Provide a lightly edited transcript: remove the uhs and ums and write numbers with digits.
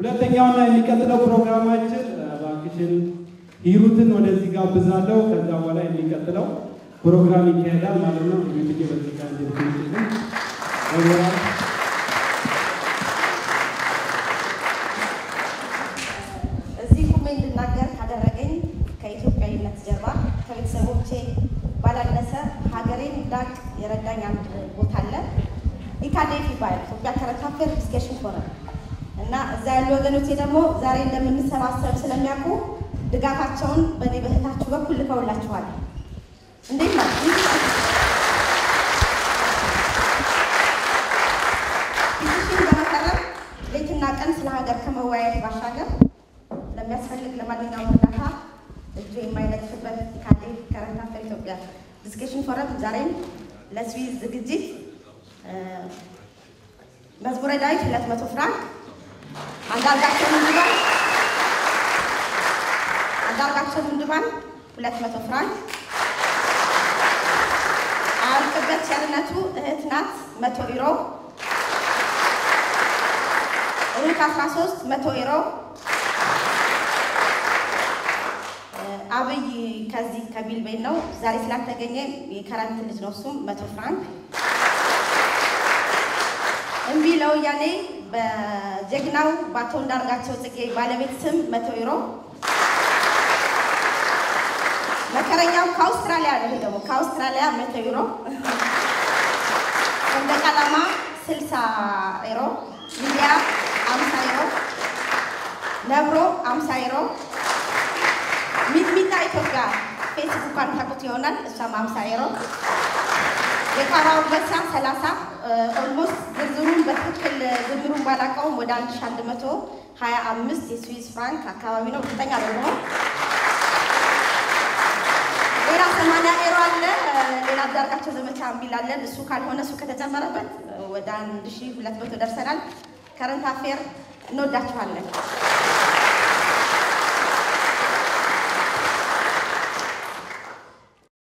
ሁለተኛውና የሚቀጥለው ፕሮግራማችን ባንክሽን ሂሩትን ወደዚህ ጋብዛለሁ ከዛ በኋላ የሚቀጥለው ፕሮግራም ይካሄዳል ማለት ነው እንግዲህ በዚህ ጋር እንደምትችሉ እዚህ ኮሜንት ልናገር ካደረገኝ ከኢትዮጵያዊነት ጀርባ ከቤተሰቦቼ ባላነሰ ሀገሬን ዳቅ የረዳኝ አንድ ቦታ አለ ኢካዴፍ ይባላል ኢትዮጵያ ከረንት አፌር ዲስከሽን ፎረም እና እዛ ያሉ ወገኖቼ ደግሞ ዛሬ እንደምንሰባሰብ ስለሚያውቁ ድጋፋቸውን በኔ በህታችሁ በኩል ልከውላችኋል እንዴት ነው ይህን በመቀረብ ሌትና ቀን ስለ ሀገር ከመወያየት ባሻገር ለሚያስፈልግ ለማንኛውም እርዳታ እጁ የማይነጥፍበት ኢካዴፍ ከረንት አፌር ኢትዮጵያ ዲስከሽን ፎረም ዛሬም ለስዊዝ ዝግጅት መዝሙረ ዳዊት 200 ፍራንክ አንዳርጋቸው ምንድባን 200 ፍራንክ አልቅበት ቸርነቱ እህት ናት 100 ዩሮ ሩት 13 100 ዩሮ አብይ ከዚህ ከቢልቤን ነው ዛሬ ስላልተገኘ የከረንት ልጅ ነው እሱም 100 ፍራንክ እንቢለው ያኔ በጀግናው ባቶ እንዳርጋቸው ጽጌ ባለቤት ስም 100 ዩሮ መከረኛው ከአውስትራሊያ ነው ደግሞ ከአውስትራሊያ 100 ዩሮ እንደቀላማ 60 ዩሮ ሊዲያ 50 ዩሮ ነብሮ 50 ዩሮ ሚጥሚጣ ኢትዮጵያ ፌስቡክ አንታቁት ይሆናል እሷም 50 ዩሮ የካራው በሳ 30 ኦልሞስት ዝርዝሩን በትክክል ዝርዝሩን ባላቀውም ወደ 1125 የስዊስ ፍራንክ አካባቢ ነው እርግጠኛ አይደለሁም ሌላ 80 ዩሮ አለ ሌላ ዳርጋቸው ዘመቻ ቢላለን እሱ ካልሆነ እሱ ከተጨመረበት ወደ 1200 ደርሰናል ከረንት አፌር እንወዳችኋለን